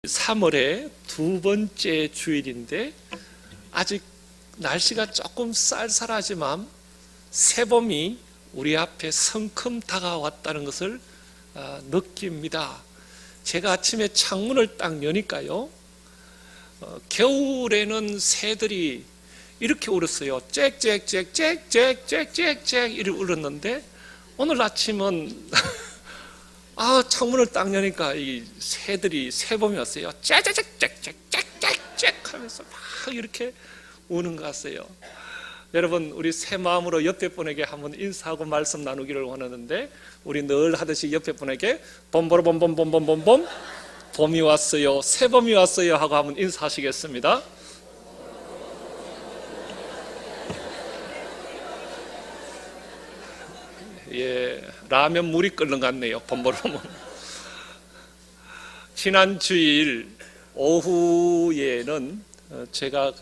3월의 두 번째 주일인데 아직 날씨가 조금 쌀쌀하지만 새봄이 우리 앞에 성큼 다가왔다는 것을 느낍니다. 제가 아침에 창문을 딱 여니까요, 겨울에는 새들이 이렇게 울었어요. 짹짹짹짹짹짹짹 이렇게 울었는데 오늘 아침은 창문을 딱 여니까 이 새들이 새봄이 왔어요. 짹짹짹짹짹짹짹 하면서 막 이렇게 우는 것 같아요. 여러분, 우리 새 마음으로 옆에 분에게 한번 인사하고 말씀 나누기를 원하는데, 우리 늘 하듯이 옆에 분에게 봄보로봄봄봄봄봄봄 봄이 왔어요, 새봄이 왔어요 하고 한번 인사하시겠습니다. 예, 라면 물이 끓는 것 같네요. 봄보로봄. 지난 주일 오후에는 제가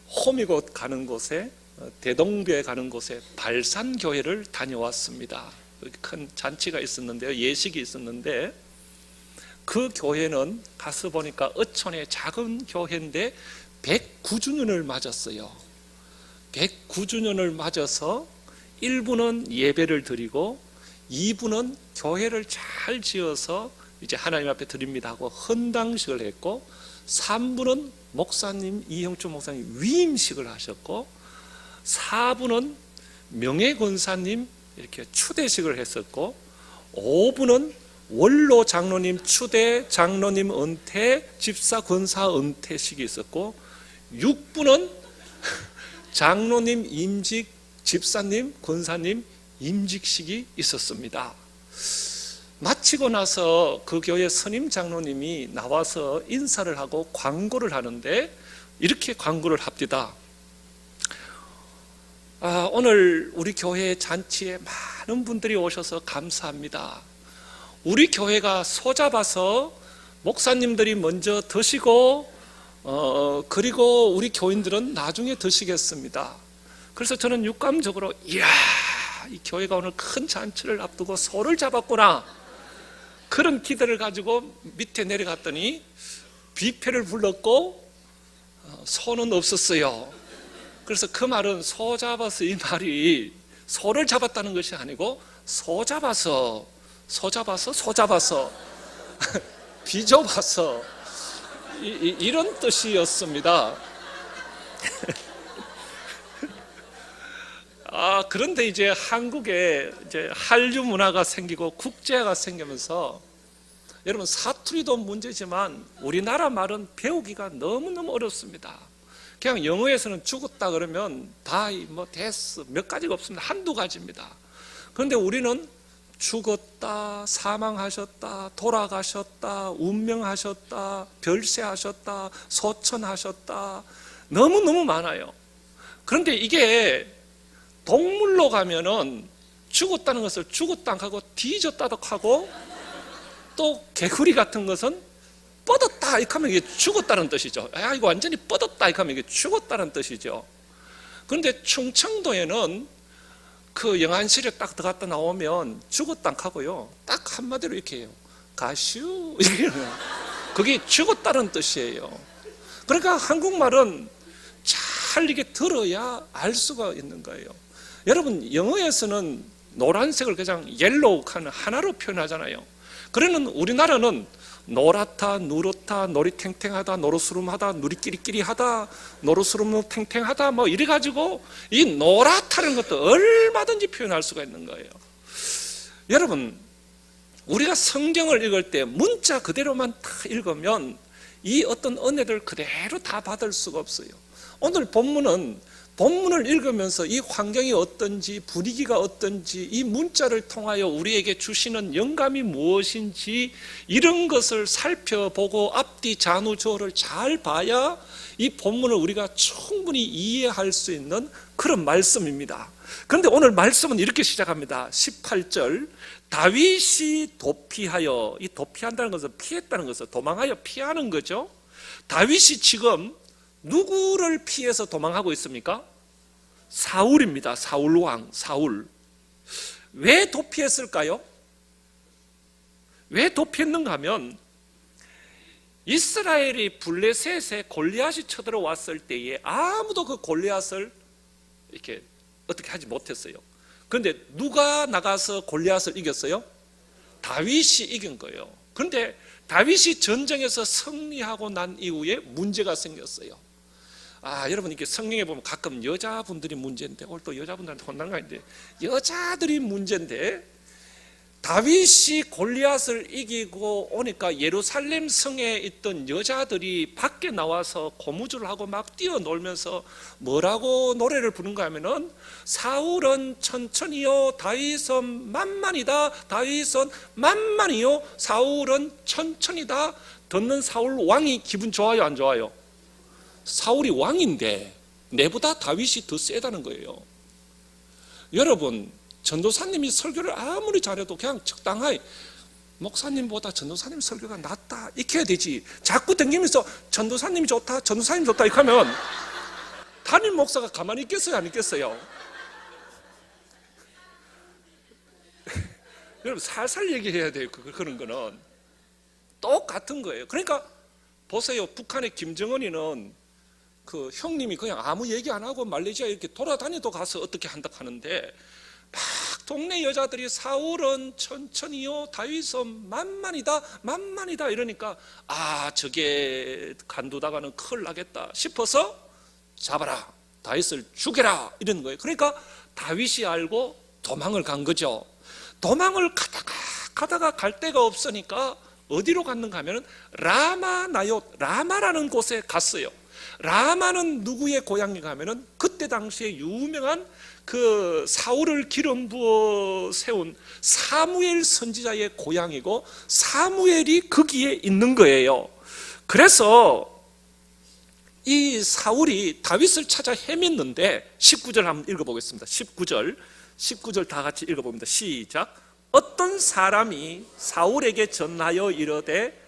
호미곶 가는 곳에, 대동교회 가는 곳에 발산교회를 다녀왔습니다. 큰 잔치가 있었는데요, 예식이 있었는데, 그 교회는 가서 보니까 어촌의 작은 교회인데 109주년을 맞았어요. 109주년을 맞아서 1부는 예배를 드리고 2부는 교회를 잘 지어서 이제 하나님 앞에 드립니다 하고 헌당식을 했고, 3부는 목사님, 이형주 목사님 위임식을 하셨고, 4부는 명예권사님 이렇게 추대식을 했었고, 5부는 원로 장로님 추대, 장로님 은퇴, 집사 권사 은퇴식이 있었고, 6부는 장로님 임직, 집사님, 권사님 임직식이 있었습니다. 마치고 나서 그 교회 선임 장로님이 나와서 인사를 하고 광고를 하는데 이렇게 광고를 합니다. 오늘 우리 교회 잔치에 많은 분들이 오셔서 감사합니다. 우리 교회가 소잡아서 목사님들이 먼저 드시고 그리고 우리 교인들은 나중에 드시겠습니다. 그래서 저는 육감적으로 이야, 이 교회가 오늘 큰 잔치를 앞두고 소를 잡았구나, 그런 기대를 가지고 밑에 내려갔더니 뷔페를 불렀고 소는 없었어요. 그래서 그 말은 소 잡아서, 이 말이 소를 잡았다는 것이 아니고 소 잡아서 비좁아서 이런 뜻이었습니다. 그런데 이제 한국에 이제 한류 문화가 생기고 국제화가 생기면서, 여러분, 사투리도 문제지만 우리나라 말은 배우기가 너무너무 어렵습니다. 그냥 영어에서는 죽었다 그러면 die, death 몇 가지가 없습니다. 한두 가지입니다. 그런데 우리는 죽었다, 사망하셨다, 돌아가셨다, 운명하셨다, 별세하셨다, 소천하셨다, 너무너무 많아요. 그런데 이게 동물로 가면은 죽었다는 것을 죽었다 하고 뒤졌다도 하고, 또 개구리 같은 것은 뻗었다 이렇게 하면 이게 죽었다는 뜻이죠. 이거 완전히 뻗었다 이렇게 하면 이게 죽었다는 뜻이죠. 그런데 충청도에는 그 영안실에 딱 들어갔다 나오면 죽었다 하고요, 딱 한마디로 이렇게 해요. 가슈, 이렇게. 그게 죽었다는 뜻이에요. 그러니까 한국말은 잘 이게 들어야 알 수가 있는 거예요. 여러분, 영어에서는 노란색을 그냥 옐로우 하나로 표현하잖아요. 그러는 우리나라는 노랗다, 누렇다, 노리탱탱하다, 노르스름하다, 누리끼리끼리하다, 노르스름 탱탱하다 이래가지고 이 노랗다는 것도 얼마든지 표현할 수가 있는 거예요. 여러분, 우리가 성경을 읽을 때 문자 그대로만 다 읽으면 이 어떤 은혜를 그대로 다 받을 수가 없어요. 오늘 본문을 읽으면서 이 환경이 어떤지, 분위기가 어떤지, 이 문자를 통하여 우리에게 주시는 영감이 무엇인지, 이런 것을 살펴보고 앞뒤 잔우조를 잘 봐야 이 본문을 우리가 충분히 이해할 수 있는 그런 말씀입니다. 그런데 오늘 말씀은 이렇게 시작합니다. 18절, 다윗이 도피하여, 이 도피한다는 것은 피했다는 것은 도망하여 피하는 거죠. 다윗이 지금 누구를 피해서 도망하고 있습니까? 사울입니다. 사울왕, 사울. 왜 도피했을까요? 왜 도피했는가 하면 이스라엘이 블레셋에 골리앗이 쳐들어왔을 때에 아무도 그 골리앗을 이렇게 어떻게 하지 못했어요. 그런데 누가 나가서 골리앗을 이겼어요? 다윗이 이긴 거예요. 그런데 다윗이 전쟁에서 승리하고 난 이후에 문제가 생겼어요. 여러분 이렇게 성경에 보면 가끔 여자분들이 문제인데, 오늘 또 여자분들한테 혼난 거 아닌데, 여자들이 문제인데, 다윗이 골리앗을 이기고 오니까 예루살렘 성에 있던 여자들이 밖에 나와서 고무줄을 하고 막 뛰어놀면서 뭐라고 노래를 부른가 하면은, 사울은 천천히요 다윗은 만만이다, 다윗은 만만히요 사울은 천천히다. 듣는 사울 왕이 기분 좋아요, 안 좋아요? 사울이 왕인데 내보다 다윗이 더 세다는 거예요. 여러분, 전도사님이 설교를 아무리 잘해도 그냥 적당하게 목사님보다 전도사님 설교가 낫다 이렇게 해야 되지, 자꾸 댕기면서 전도사님이 좋다 전도사님 좋다 이렇게 하면 담임 목사가 가만히 있겠어요, 안 있겠어요? 여러분, 살살 얘기해야 돼요. 그런 거는 똑같은 거예요. 그러니까 보세요, 북한의 김정은이는 그 형님이 그냥 아무 얘기 안 하고 말레이시아 이렇게 돌아다니도 가서 어떻게 한다 하는데, 막 동네 여자들이 사울은 천천히요 다윗은 만만이다 만만이다 이러니까, 저게 간두다가는 큰일 나겠다 싶어서 잡아라, 다윗을 죽여라 이러는 거예요. 그러니까 다윗이 알고 도망을 간 거죠. 도망을 가다가 갈 데가 없으니까 어디로 갔는가 하면 라마나옳, 라마라는 곳에 갔어요. 라마는 누구의 고향인가 하면은 그때 당시에 유명한 그 사울을 기름 부어 세운 사무엘 선지자의 고향이고, 사무엘이 거기에 있는 거예요. 그래서 이 사울이 다윗을 찾아 헤맸는데, 19절 한번 읽어보겠습니다. 19절 다 같이 읽어봅니다. 시작. 어떤 사람이 사울에게 전하여 이르되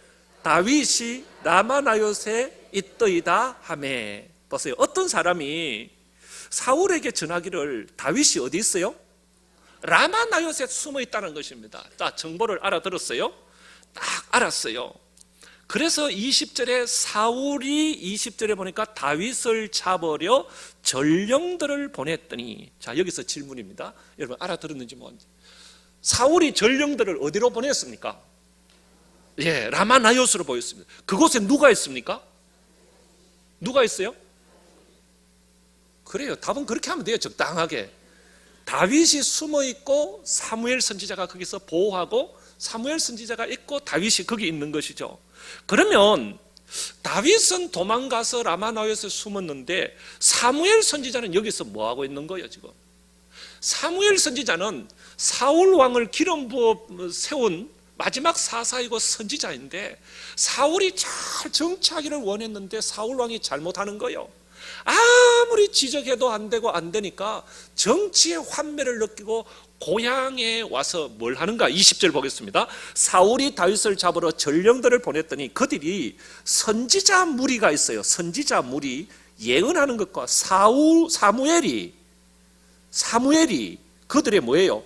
다윗이 라마나옅에 있더이다 하매. 보세요, 어떤 사람이 사울에게 전하기를 다윗이 어디 있어요? 라마나옅에 숨어 있다는 것입니다. 자, 정보를 알아들었어요? 딱 알았어요. 그래서 20절에 사울이 20절에 보니까 다윗을 잡으려 전령들을 보냈더니, 자, 여기서 질문입니다. 여러분 알아들었는지 뭔지. 사울이 전령들을 어디로 보냈습니까? 라마나옅으로 보였습니다. 그곳에 누가 있습니까? 누가 있어요? 그래요, 답은 그렇게 하면 돼요. 적당하게 다윗이 숨어 있고 사무엘 선지자가 거기서 보호하고, 사무엘 선지자가 있고 다윗이 거기 있는 것이죠. 그러면 다윗은 도망가서 라마나옅에 숨었는데 사무엘 선지자는 여기서 뭐 하고 있는 거예요? 지금 사무엘 선지자는 사울 왕을 기름 부어 세운 마지막 사사이고 선지자인데, 사울이 잘 정치하기를 원했는데 사울 왕이 잘못하는 거예요. 아무리 지적해도 안 되고 안 되니까 정치의 환멸을 느끼고 고향에 와서 뭘 하는가? 20절 보겠습니다. 사울이 다윗을 잡으러 전령들을 보냈더니 그들이 선지자 무리가 있어요. 선지자 무리, 예언하는 것과 사무엘이 그들의 뭐예요?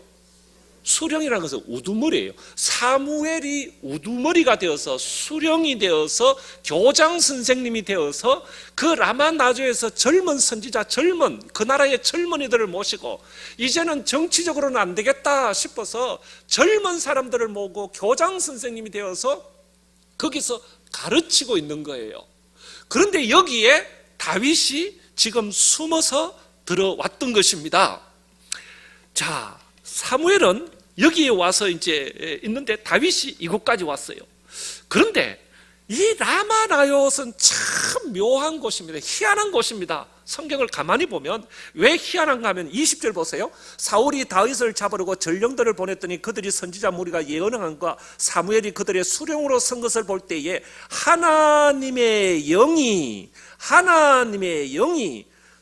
수령이라는 것은 우두머리예요. 사무엘이 우두머리가 되어서 수령이 되어서 교장 선생님이 되어서 그 라마나조에서 젊은 선지자, 젊은 그 나라의 젊은이들을 모시고, 이제는 정치적으로는 안 되겠다 싶어서 젊은 사람들을 모으고 교장 선생님이 되어서 거기서 가르치고 있는 거예요. 그런데 여기에 다윗이 지금 숨어서 들어왔던 것입니다. 자, 사무엘은 여기에 와서 이제 있는데 다윗이 이곳까지 왔어요. 그런데 이 라마나옅은 참 묘한 곳입니다. 희한한 곳입니다. 성경을 가만히 보면 왜 희한한가 하면 20절 보세요. 사울이 다윗을 잡으려고 전령들을 보냈더니 그들이 선지자 무리가 예언한 것과 사무엘이 그들의 수령으로 선 것을 볼 때에 하나님의 영이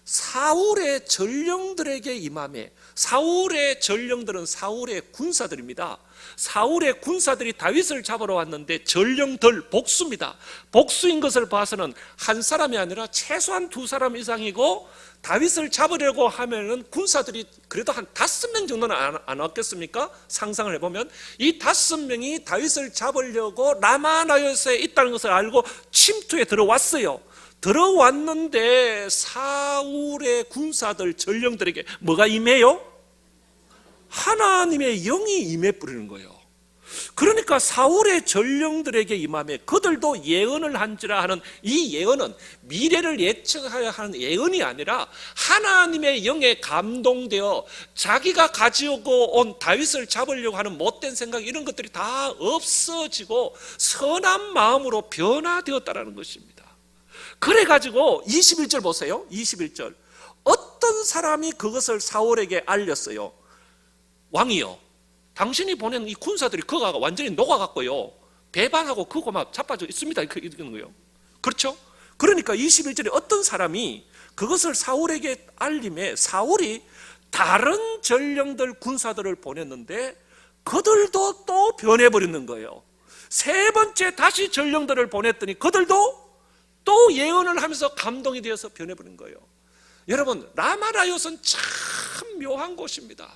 사울의 전령들에게 임하매. 사울의 전령들은 사울의 군사들입니다. 사울의 군사들이 다윗을 잡으러 왔는데 전령들, 복수입니다. 복수인 것을 봐서는 한 사람이 아니라 최소한 두 사람 이상이고 다윗을 잡으려고 하면은 군사들이 그래도 한 5명 정도는 안 왔겠습니까? 상상을 해보면 이 5명이 다윗을 잡으려고 라마나요스에 있다는 것을 알고 침투에 들어왔어요. 들어왔는데 사울의 군사들 전령들에게 뭐가 임해요? 하나님의 영이 임해 뿌리는 거예요. 그러니까 사울의 전령들에게 임하며 그들도 예언을 한지라 하는 이 예언은 미래를 예측하여 하는 예언이 아니라 하나님의 영에 감동되어 자기가 가지고 온 다윗을 잡으려고 하는 못된 생각 이런 것들이 다 없어지고 선한 마음으로 변화되었다는 것입니다. 그래가지고 21절 보세요. 21절 어떤 사람이 그것을 사울에게 알렸어요. 왕이요, 당신이 보낸 이 군사들이 그가 완전히 녹아갔고요, 배반하고 그거만 자빠져 있습니다. 이런 거예요. 그렇죠? 그러니까 21절에 어떤 사람이 그것을 사울에게 알림해 사울이 다른 전령들 군사들을 보냈는데 그들도 또 변해버리는 거예요. 세 번째 다시 전령들을 보냈더니 그들도 또 예언을 하면서 감동이 되어서 변해버린 거예요. 여러분, 라마나요스는 참 묘한 곳입니다.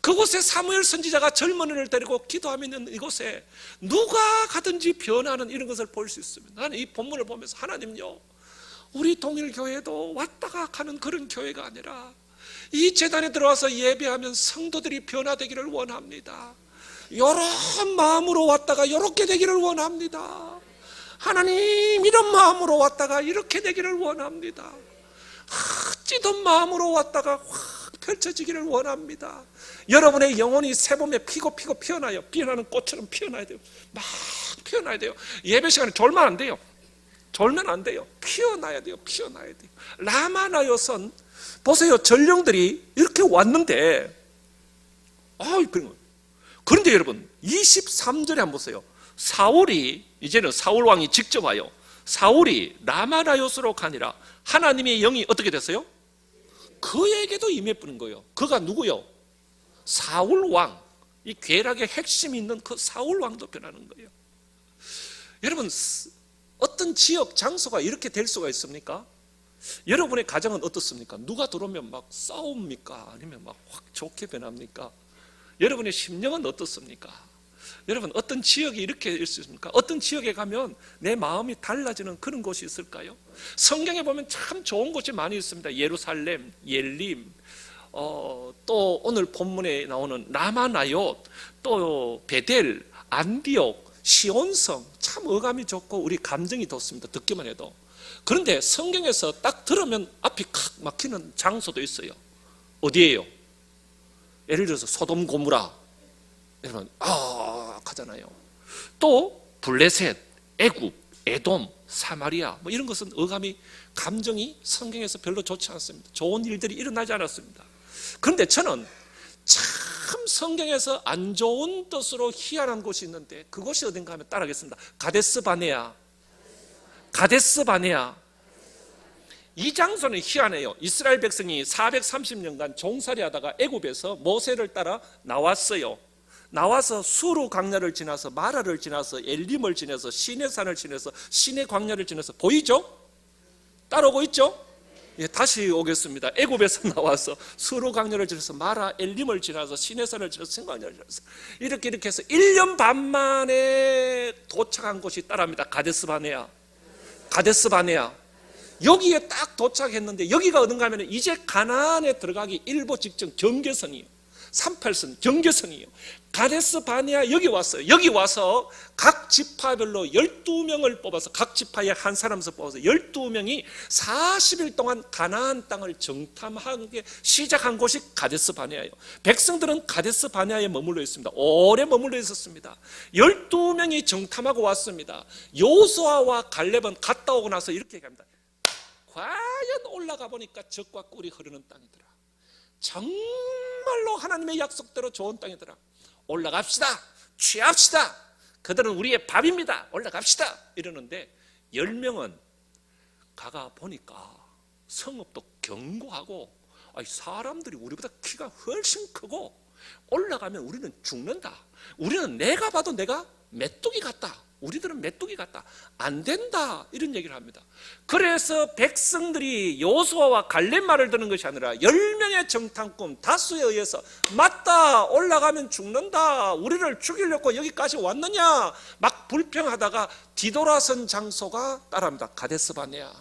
그곳에 사무엘 선지자가 젊은이를 데리고 기도하며 있는 이곳에 누가 가든지 변하는 이런 것을 볼 수 있습니다. 나는 이 본문을 보면서 하나님요, 우리 동일교회도 왔다가 가는 그런 교회가 아니라 이 제단에 들어와서 예배하면 성도들이 변화되기를 원합니다. 이런 마음으로 왔다가 이렇게 되기를 원합니다. 하나님, 이런 마음으로 왔다가 이렇게 되기를 원합니다. 찌든 마음으로 왔다가 확 펼쳐지기를 원합니다. 여러분의 영혼이 새봄에 피고 피어나요. 피어나는 꽃처럼 피어나야 돼요. 막 피어나야 돼요. 예배 시간에 졸면 안 돼요. 졸면 안 돼요. 피어나야 돼요. 피어나야 돼요. 라마나요선 보세요. 전령들이 이렇게 왔는데 그런데 여러분 23절에 한번 보세요. 사울이 이제는 사울 왕이 직접 와요. 사울이 라마나요스로 가니라 하나님의 영이 어떻게 됐어요? 그에게도 임해버린 거예요. 그가 누구요? 사울 왕. 이 괴락의 핵심이 있는 그 사울 왕도 변하는 거예요. 여러분, 어떤 지역 장소가 이렇게 될 수가 있습니까? 여러분의 가정은 어떻습니까? 누가 들어오면 막 싸웁니까? 아니면 막 확 좋게 변합니까? 여러분의 심령은 어떻습니까? 여러분, 어떤 지역이 이렇게 있습니까? 어떤 지역에 가면 내 마음이 달라지는 그런 곳이 있을까요? 성경에 보면 참 좋은 곳이 많이 있습니다. 예루살렘, 옐림, 또 오늘 본문에 나오는 라마나요, 또 베델, 안디옥, 시온성, 참 어감이 좋고 우리 감정이 돋습니다. 듣기만 해도. 그런데 성경에서 딱 들으면 앞이 칵 막히는 장소도 있어요. 어디예요? 예를 들어서 소돔 고무라, 여러분 하잖아요. 또 블레셋, 애굽, 에돔, 사마리아 뭐 이런 것은 어감이 감정이 성경에서 별로 좋지 않습니다. 좋은 일들이 일어나지 않았습니다. 그런데 저는 참 성경에서 안 좋은 뜻으로 희한한 곳이 있는데 그곳이 어딘가 하면 따라하겠습니다. 가데스 바네아. 가데스 바네아. 이 장소는 희한해요. 이스라엘 백성이 430년간 종살이 하다가 애굽에서 모세를 따라 나왔어요. 나와서 수르 광야를 지나서 마라를 지나서 엘림을 지나서 시내산을 지나서 시내 광야를 지나서 보이죠? 따라오고 있죠? 예, 다시 오겠습니다. 애굽에서 나와서 수르 광야를 지나서 마라 엘림을 지나서 시내산을 지나서 생광야를 지나서 이렇게 해서 1년 반 만에 도착한 곳이 따라합니다. 가데스 바네아. 가데스 바네아. 여기에 딱 도착했는데 여기가 어딘가 하면 이제 가나안에 들어가기 일보 직전 경계선이에요. 38선 경계선이에요. 가데스 바네아 여기 왔어요. 여기 와서 각 지파별로 12명을 뽑아서 각 지파에 한 사람에서 뽑아서 12명이 40일 동안 가나안 땅을 정탐하기 시작한 곳이 가데스 바네아예요. 백성들은 가데스 바네아에 머물러 있습니다. 오래 머물러 있었습니다. 12명이 정탐하고 왔습니다. 요수아와 갈렙은 갔다 오고 나서 이렇게 얘기합니다. 과연 올라가 보니까 젖과 꿀이 흐르는 땅이더라. 정말로 하나님의 약속대로 좋은 땅이더라. 올라갑시다. 취합시다. 그들은 우리의 밥입니다. 올라갑시다. 이러는데 10명은 가가 보니까 성읍도 견고하고 사람들이 우리보다 키가 훨씬 크고 올라가면 우리는 죽는다. 우리는 내가 봐도 내가 메뚜기 같다. 우리들은 메뚜기 같다, 안 된다, 이런 얘기를 합니다. 그래서 백성들이 여호수아와 갈렙 말을 듣는 것이 아니라 10명의 정탐꾼 다수에 의해서 맞다, 올라가면 죽는다, 우리를 죽이려고 여기까지 왔느냐 막 불평하다가 뒤돌아선 장소가 따라합니다. 가데스바네아.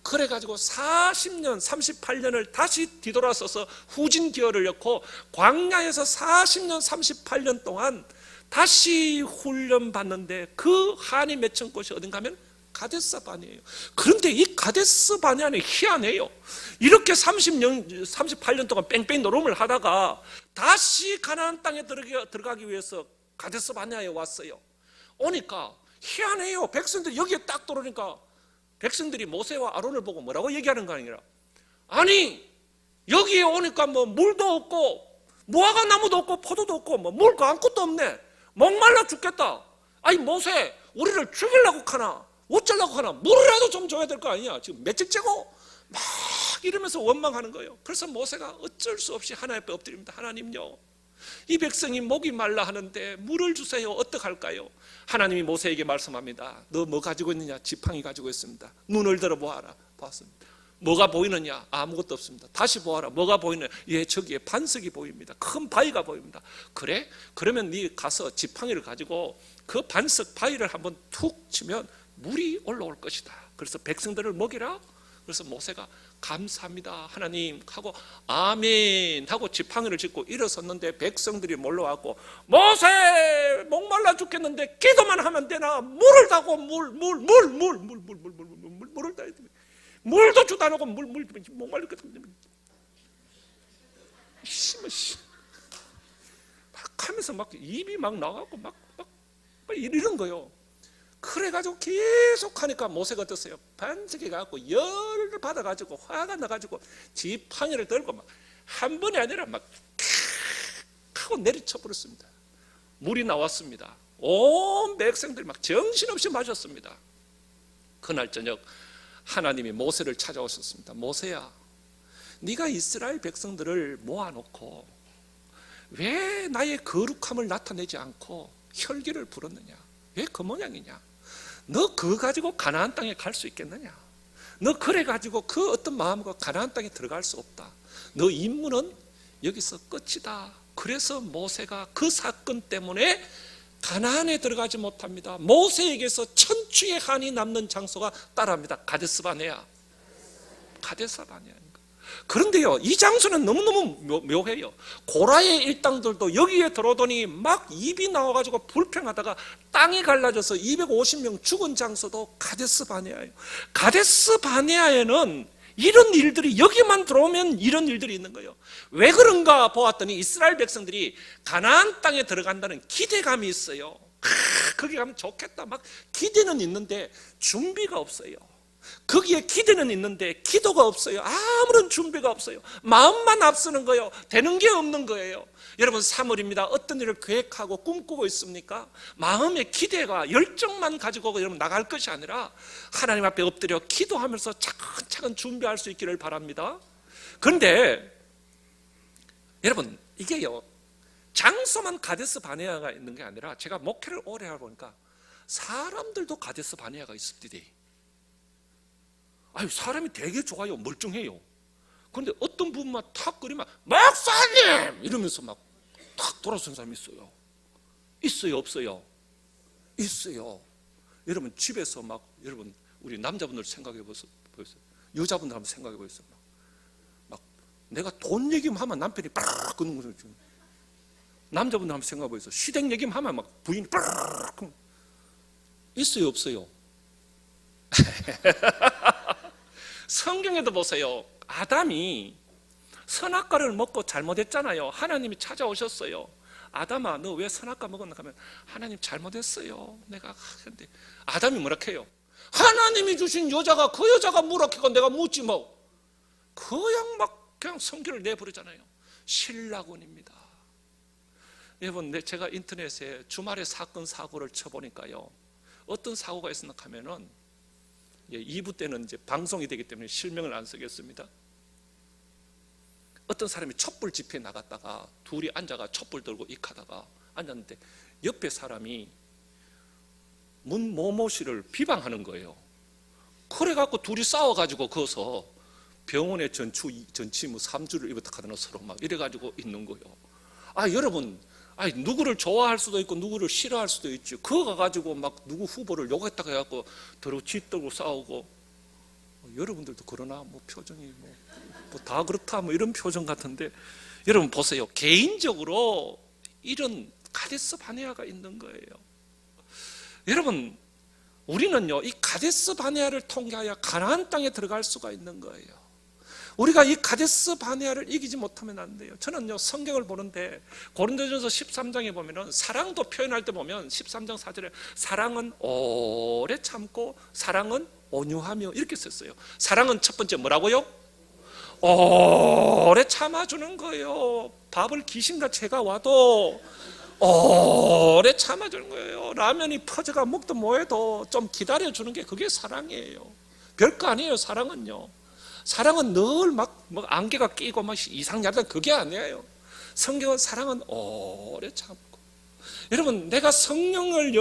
그래가지고 40년 38년을 다시 뒤돌아서서 후진 기어를 넣고 광야에서 40년 38년 동안 다시 훈련 받는데, 그 한이 맺힌 곳이 어딘가 하면 가데스 바네아예요. 그런데 이 가데스 바네아는 희한해요. 이렇게 38년 동안 뺑뺑 노름을 하다가 다시 가나안 땅에 들어가기 위해서 가데스 바네아에 왔어요. 오니까 희한해요. 백성들이 여기에 딱 들어오니까 백성들이 모세와 아론을 보고 뭐라고 얘기하는 거 아니라, 아니 여기에 오니까 뭐 물도 없고 무화과 나무도 없고 포도도 없고 뭐 먹을 거 아무것도 없네, 목말라 죽겠다. 아니 모세, 우리를 죽이려고 하나, 어쩌려고 하나, 물이라도 좀 줘야 될 거 아니냐, 지금 며칠째고 막 이러면서 원망하는 거예요. 그래서 모세가 어쩔 수 없이 하나님 앞에 엎드립니다. 하나님요, 이 백성이 목이 말라 하는데 물을 주세요. 어떡할까요? 하나님이 모세에게 말씀합니다. 너 뭐 가지고 있느냐? 지팡이 가지고 있습니다. 눈을 들어 보아라. 봤습니다. 뭐가 보이느냐? 아무것도 없습니다. 다시 보아라. 뭐가 보이느냐? 예, 저기에 반석이 보입니다. 큰 바위가 보입니다. 그래? 그러면 네 가서 지팡이를 가지고 그 반석 바위를 한번 툭 치면 물이 올라올 것이다. 그래서 백성들을 먹이라. 그래서 모세가 감사합니다 하나님 하고 아멘 하고 지팡이를 짚고 일어섰는데, 백성들이 몰려왔고 모세 목말라 죽겠는데 기도만 하면 되나? 물을 다고 물을 다 물도 주다 놓고 물 목말라 죽겠는데 막 하면서 막 입이 막 나가고 막 이런 거요. 그래가지고 계속 하니까 모세가 어땠어요? 반석이 가지고 열을 받아가지고 화가 나가지고 지팡이를 들고 막 한 번이 아니라 막 하고 내리쳐 버렸습니다. 물이 나왔습니다. 온 백성들이 막 정신없이 마셨습니다. 그날 저녁 하나님이 모세를 찾아오셨습니다. 모세야, 네가 이스라엘 백성들을 모아놓고 왜 나의 거룩함을 나타내지 않고 혈기를 부렸느냐? 왜 그 모양이냐? 너 그거 가지고 가나안 땅에 갈 수 있겠느냐? 너 그래 가지고 그 어떤 마음과 가나안 땅에 들어갈 수 없다. 너 임무는 여기서 끝이다. 그래서 모세가 그 사건 때문에 가나안에 들어가지 못합니다. 모세에게서 천추의 한이 남는 장소가 따라합니다. 가데스 바네아. 가데스 바네아. 그런데요, 이 장소는 너무너무 묘해요. 고라의 일당들도 여기에 들어오더니 막 입이 나와가지고 불평하다가 땅이 갈라져서 250명 죽은 장소도 가데스 바네아예요. 가데스 바네아에는 이런 일들이, 여기만 들어오면 이런 일들이 있는 거예요. 왜 그런가 보았더니 이스라엘 백성들이 가나안 땅에 들어간다는 기대감이 있어요. 거기 가면 좋겠다 막 기대는 있는데 준비가 없어요. 거기에 기대는 있는데 기도가 없어요. 아무런 준비가 없어요. 마음만 앞서는 거예요. 되는 게 없는 거예요. 여러분 3월입니다. 어떤 일을 계획하고 꿈꾸고 있습니까? 마음의 기대가 열정만 가지고 여러분 나갈 것이 아니라 하나님 앞에 엎드려 기도하면서 차근차근 준비할 수 있기를 바랍니다. 그런데 여러분 이게요, 장소만 가데스 바네아가 있는 게 아니라 제가 목회를 오래 하다 보니까 사람들도 가데스 바네아가 있습니다. 아유, 사람이 되게 좋아요. 멀쩡해요. 그런데 어떤 부분만 탁 끓이면 목사님! 이러면서 막 탁 돌아서는 사람이 있어요. 있어요? 없어요? 있어요. 여러분 집에서 막, 여러분 우리 남자분들 생각해 보세요. 여자분들 한번 생각해 보세요. 막 내가 돈 얘기만 하면 남편이 빠르르 끄는 거죠. 남자분들 한번 생각해 보세요. 시댁 얘기만 하면 막 부인이 빠르르. 있어요? 없어요? 성경에도 보세요. 아담이 선악과를 먹고 잘못했잖아요. 하나님이 찾아오셨어요. 아담아, 너 왜 선악과 먹었나 하면 하나님 잘못했어요. 내가 근데 아담이 뭐라 해요? 하나님이 주신 여자가 그 여자가 뭐라해가 내가 묻지 뭐. 그냥 성경을 내버리잖아요. 신라곤입니다. 여러분, 제가 인터넷에 주말에 사건 사고를 쳐보니까요, 어떤 사고가 있었나 하면은 2부 때는 이제 방송이 되기 때문에 실명을 안 쓰겠습니다. 어떤 사람이 촛불 집회에 나갔다가 둘이 앉아가 촛불 들고 익하다가 앉았는데 옆에 사람이 문 모모 씨를 비방하는 거예요. 그래갖고 둘이 싸워가지고 거기서 병원에 전치 뭐 3주를 입었다 하더나 서로 막 이래가지고 있는 거예요. 여러분, 누구를 좋아할 수도 있고 누구를 싫어할 수도 있지. 그거 가가지고 막 누구 후보를 욕했다 해갖고 더러 쥐떡고 싸우고. 여러분들도 그러나 뭐 표정이 뭐 다 그렇다 뭐 이런 표정 같은데, 여러분 보세요. 개인적으로 이런 가데스 바네아가 있는 거예요. 여러분, 우리는요 이 가데스 바네아를 통하여 가나안 땅에 들어갈 수가 있는 거예요. 우리가 이 가데스 바네아를 이기지 못하면 안 돼요. 저는요 성경을 보는데 고린도전서 13장에 보면은 사랑도 표현할 때 보면 13장 4절에 사랑은 오래 참고 사랑은 온유하며 이렇게 썼어요. 사랑은 첫 번째 뭐라고요? 오래 참아주는 거예요. 밥을 귀신같이 해가 와도 오래 참아주는 거예요. 라면이 퍼져가 먹도 뭐해도 좀 기다려주는 게 그게 사랑이에요. 별거 아니에요. 사랑은요, 사랑은 늘 막 안개가 끼고 막 이상하다 그게 아니에요. 성경은 사랑은 오래 참고. 여러분, 내가 성령을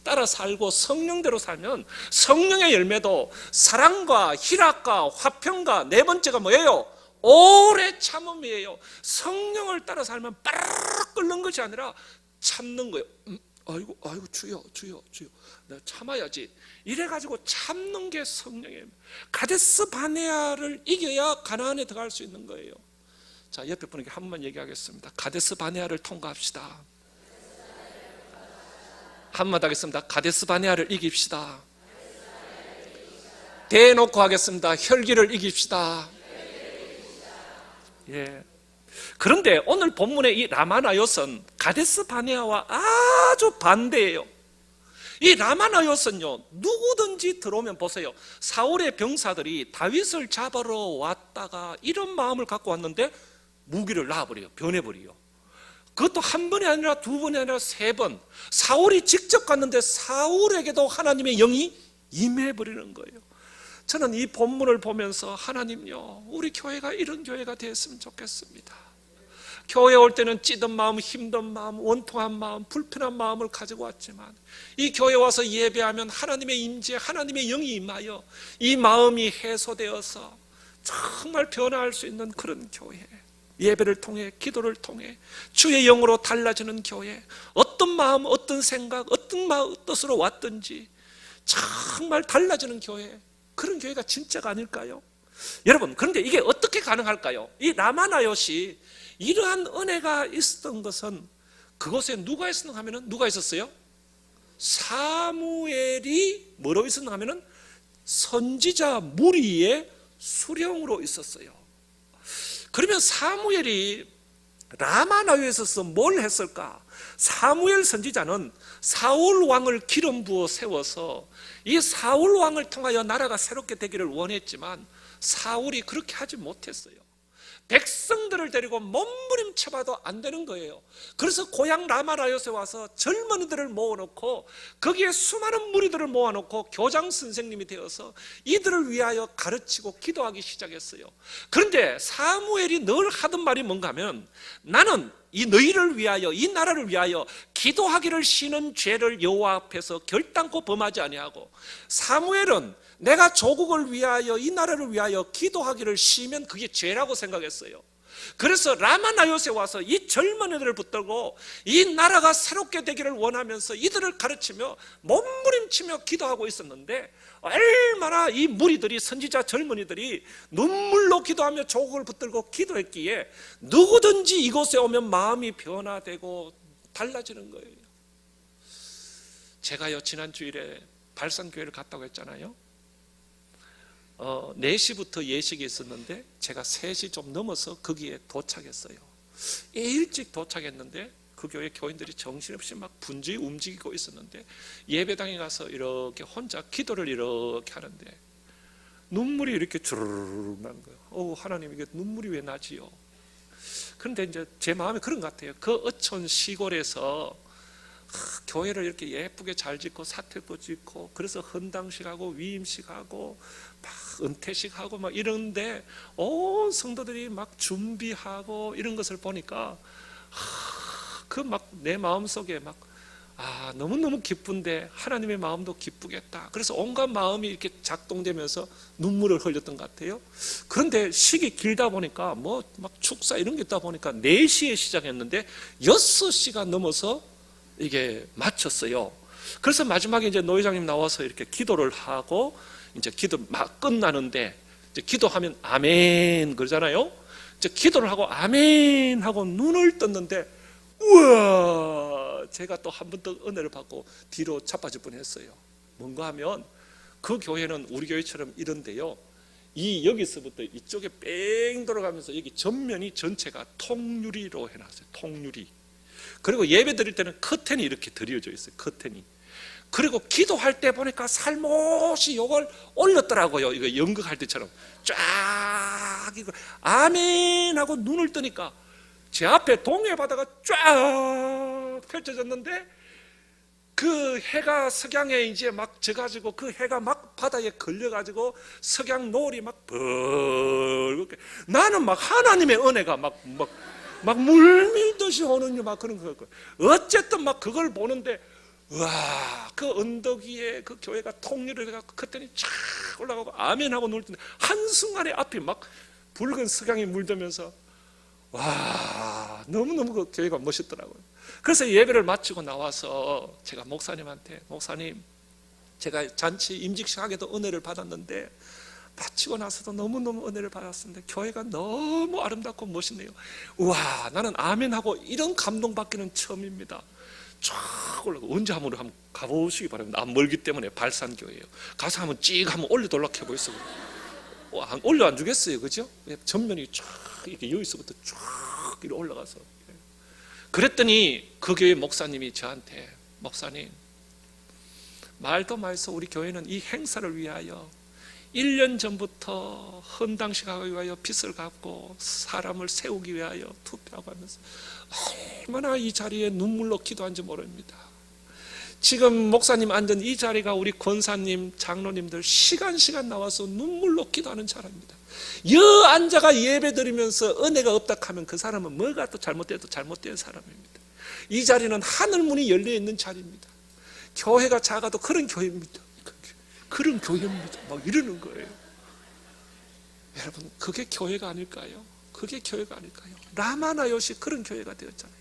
따라 살고 성령대로 살면 성령의 열매도 사랑과 희락과 화평과 네 번째가 뭐예요? 오래 참음이에요. 성령을 따라 살면 빠르르 끓는 것이 아니라 참는 거예요. 아이고 주여 내가 참아야지. 이래가지고 참는 게 성령이에요. 가데스 바네아를 이겨야 가나안에 들어갈 수 있는 거예요. 자, 옆에 분에게 한 번만 얘기하겠습니다. 가데스 바네아를 통과합시다. 한마디 하겠습니다. 가데스 바네아를 이깁시다. 대놓고 하겠습니다. 혈기를 이깁시다. 예. 그런데 오늘 본문의 이 라마나요스는 가데스 바네아와 아주 반대예요. 이 라마나요스는요 누구든지 들어오면 보세요. 사울의 병사들이 다윗을 잡으러 왔다가 이런 마음을 갖고 왔는데 무기를 놔버려요. 변해버려요. 그것도 한 번이 아니라 두 번이 아니라 세 번. 사울이 직접 갔는데 사울에게도 하나님의 영이 임해버리는 거예요. 저는 이 본문을 보면서 하나님요, 우리 교회가 이런 교회가 되었으면 좋겠습니다. 교회 올 때는 찌든 마음, 힘든 마음, 원통한 마음, 불편한 마음을 가지고 왔지만 이 교회 와서 예배하면 하나님의 임재, 하나님의 영이 임하여 이 마음이 해소되어서 정말 변화할 수 있는 그런 교회. 예배를 통해, 기도를 통해 주의 영으로 달라지는 교회. 어떤 마음, 어떤 생각, 어떤 뜻으로 왔든지 정말 달라지는 교회. 그런 교회가 진짜가 아닐까요? 여러분, 그런데 이게 어떻게 가능할까요? 이 라마나요시 이러한 은혜가 있었던 것은 그곳에 누가 있었는가 하면은 누가 있었어요? 사무엘이 뭐로 있었는가 하면은 선지자 무리의 수령으로 있었어요. 그러면 사무엘이 라마나요에 있어서 뭘 했을까? 사무엘 선지자는 사울 왕을 기름 부어 세워서 이 사울 왕을 통하여 나라가 새롭게 되기를 원했지만 사울이 그렇게 하지 못했어요. 백성들을 데리고 몸부림쳐봐도 안 되는 거예요. 그래서 고향 라마나요스에 와서 젊은이들을 모아놓고 거기에 수많은 무리들을 모아놓고 교장 선생님이 되어서 이들을 위하여 가르치고 기도하기 시작했어요. 그런데 사무엘이 늘 하던 말이 뭔가 하면 나는 이 너희를 위하여, 이 나라를 위하여 기도하기를 쉬는 죄를 여호와 앞에서 결단코 범하지 아니하고, 사무엘은 내가 조국을 위하여, 이 나라를 위하여 기도하기를 쉬면 그게 죄라고 생각했어요. 그래서 라마나요스에 와서 이 젊은이들을 붙들고 이 나라가 새롭게 되기를 원하면서 이들을 가르치며 몸부림치며 기도하고 있었는데, 얼마나 이 무리들이, 선지자 젊은이들이 눈물로 기도하며 조국을 붙들고 기도했기에 누구든지 이곳에 오면 마음이 변화되고 달라지는 거예요. 제가요 지난 주일에 발산교회를 갔다고 했잖아요. 4시부터 예식이 있었는데 제가 3시 좀 넘어서 거기에 도착했어요. 일찍 도착했는데 그 교회 교인들이 정신없이 막 분주히 움직이고 있었는데 예배당에 가서 이렇게 혼자 기도를 이렇게 하는데 눈물이 이렇게 주르륵 난 거예요. 하나님, 이게 눈물이 왜 나지요? 그런데 이제 제 마음이 그런 것 같아요. 그 어촌 시골에서 교회를 이렇게 예쁘게 잘 짓고 사택도 짓고 그래서 헌당식하고 위임식하고 막 은퇴식하고 막 이런데 온 성도들이 막 준비하고 이런 것을 보니까 그 막 내 마음속에 막 너무너무 기쁜데 하나님의 마음도 기쁘겠다. 그래서 온갖 마음이 이렇게 작동되면서 눈물을 흘렸던 것 같아요. 그런데 시기 길다 보니까 막 축사 이런 게 있다 보니까 4시에 시작했는데 6시가 넘어서 이게 마쳤어요. 그래서 마지막에 이제 노회장님 나와서 이렇게 기도를 하고 이제 기도 막 끝나는데 이제 기도하면 아멘 그러잖아요. 이제 기도를 하고 아멘 하고 눈을 떴는데 우와, 제가 또 한 번 더 은혜를 받고 뒤로 자빠질 뻔했어요. 뭔가 하면 그 교회는 우리 교회처럼 이런데요, 여기서부터 이쪽에 뺑 돌아가면서 여기 전면이 전체가 통유리로 해놨어요. 통유리. 그리고 예배 드릴 때는 커튼이 이렇게 드려져 있어요. 커튼이. 그리고 기도할 때 보니까 살못이 이걸 올렸더라고요. 이거 연극할 때처럼 쫙 이거 아멘 하고 눈을 뜨니까 제 앞에 동해 바다가 쫙 펼쳐졌는데 그 해가 석양에 이제 막 져가지고 그 해가 막 바다에 걸려가지고 석양 노을이 막 벌겋게, 나는 막 하나님의 은혜가 막 물밀듯이 오는 막 그런 거. 어쨌든 막 그걸 보는데 와, 그 언덕 위에 그 교회가 통일을 해갖고 그때는 쫙 올라가고 아멘하고 놀 텐데 한순간에 앞이 막 붉은 석양이 물들면서 와, 너무너무 그 교회가 멋있더라고요. 그래서 예배를 마치고 나와서 제가 목사님한테, 목사님, 제가 잔치 임직식하게도 은혜를 받았는데 마치고 나서도 너무너무 은혜를 받았는데 교회가 너무 아름답고 멋있네요. 우와, 나는 아멘하고 이런 감동받기는 처음입니다. 쫙 올라가고, 언제 한번 가보시기 바랍니다. 안 멀기 때문에 발산교회예요. 가서 한번 찍 한번 올려돌락 해보겠어요. 올려 안 주겠어요, 그죠? 전면이 쫙 이렇게 여기서부터 쫙 이렇게 올라가서. 그랬더니 그 교회 목사님이 저한테, 목사님, 말도 말서 우리 교회는 이 행사를 위하여 1년 전부터 헌당식 하기 위하여 빚을 갚고 사람을 세우기 위하여 투표하고 하면서 얼마나 이 자리에 눈물로 기도한지 모릅니다. 지금 목사님 앉은 이 자리가 우리 권사님, 장로님들 시간 나와서 눈물로 기도하는 자리입니다. 여 앉아가 예배 드리면서 은혜가 없다 하면 그 사람은 뭐가 또 잘못돼도 잘못된 사람입니다. 이 자리는 하늘문이 열려있는 자리입니다. 교회가 작아도 그런 교회입니다. 그런 교회입니다. 막 이러는 거예요. 여러분, 그게 교회가 아닐까요? 그게 교회가 아닐까요? 라마나요시 그런 교회가 되었잖아요.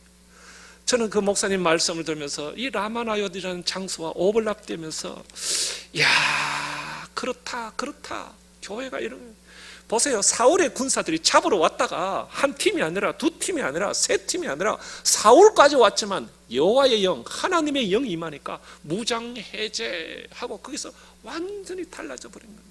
저는 그 목사님 말씀을 들으면서 이 라마나요디라는 장소와 오버랩되면서 야, 그렇다 교회가 이런 거예요. 보세요. 사울의 군사들이 잡으러 왔다가 한 팀이 아니라 두 팀이 아니라 세 팀이 아니라 사울까지 왔지만 여호와의 영, 하나님의 영이 임하니까 무장해제하고 거기서 완전히 달라져 버린 겁니다.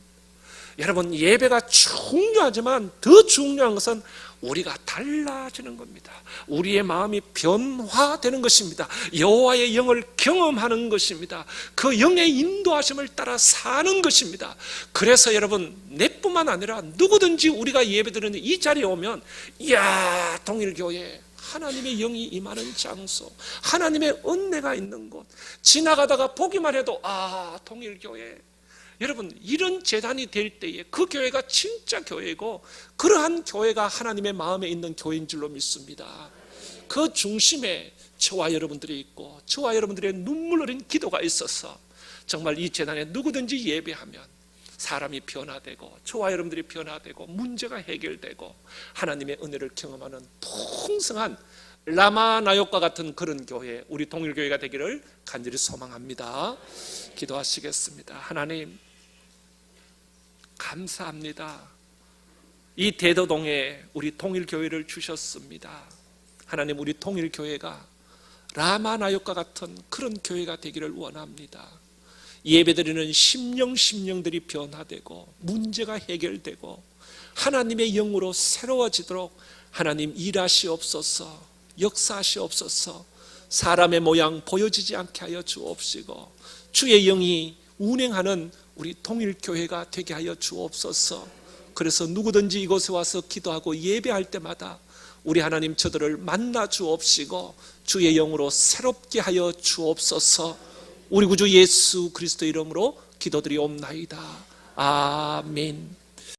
여러분, 예배가 중요하지만 더 중요한 것은 우리가 달라지는 겁니다. 우리의 마음이 변화되는 것입니다. 여호와의 영을 경험하는 것입니다. 그 영의 인도하심을 따라 사는 것입니다. 그래서 여러분, 내뿐만 아니라 누구든지 우리가 예배드리는 이 자리에 오면, 이야, 동일교회 하나님의 영이 임하는 장소, 하나님의 은혜가 있는 곳, 지나가다가 보기만 해도 동일교회, 여러분, 이런 재단이 될 때에 그 교회가 진짜 교회고, 그러한 교회가 하나님의 마음에 있는 교회인 줄로 믿습니다. 그 중심에 저와 여러분들이 있고, 저와 여러분들의 눈물 어린 기도가 있어서 정말 이 재단에 누구든지 예배하면 사람이 변화되고, 저와 여러분들이 변화되고, 문제가 해결되고, 하나님의 은혜를 경험하는 풍성한 라마나요과 같은 그런 교회, 우리 동일교회가 되기를 간절히 소망합니다. 기도하시겠습니다. 하나님, 감사합니다. 이 대도동에 우리 통일교회를 주셨습니다. 하나님, 우리 통일교회가 라마나요과 같은 그런 교회가 되기를 원합니다. 예배드리는 심령들이 변화되고 문제가 해결되고 하나님의 영으로 새로워지도록 하나님 일하시옵소서, 역사하시옵소서. 사람의 모양 보여지지 않게 하여 주옵시고 주의 영이 운행하는 우리 통일교회가 되게 하여 주옵소서. 그래서 누구든지 이곳에 와서 기도하고 예배할 때마다 우리 하나님 저들을 만나 주옵시고 주의 영으로 새롭게 하여 주옵소서. 우리 구주 예수 그리스도 이름으로 기도드리옵나이다. 아멘.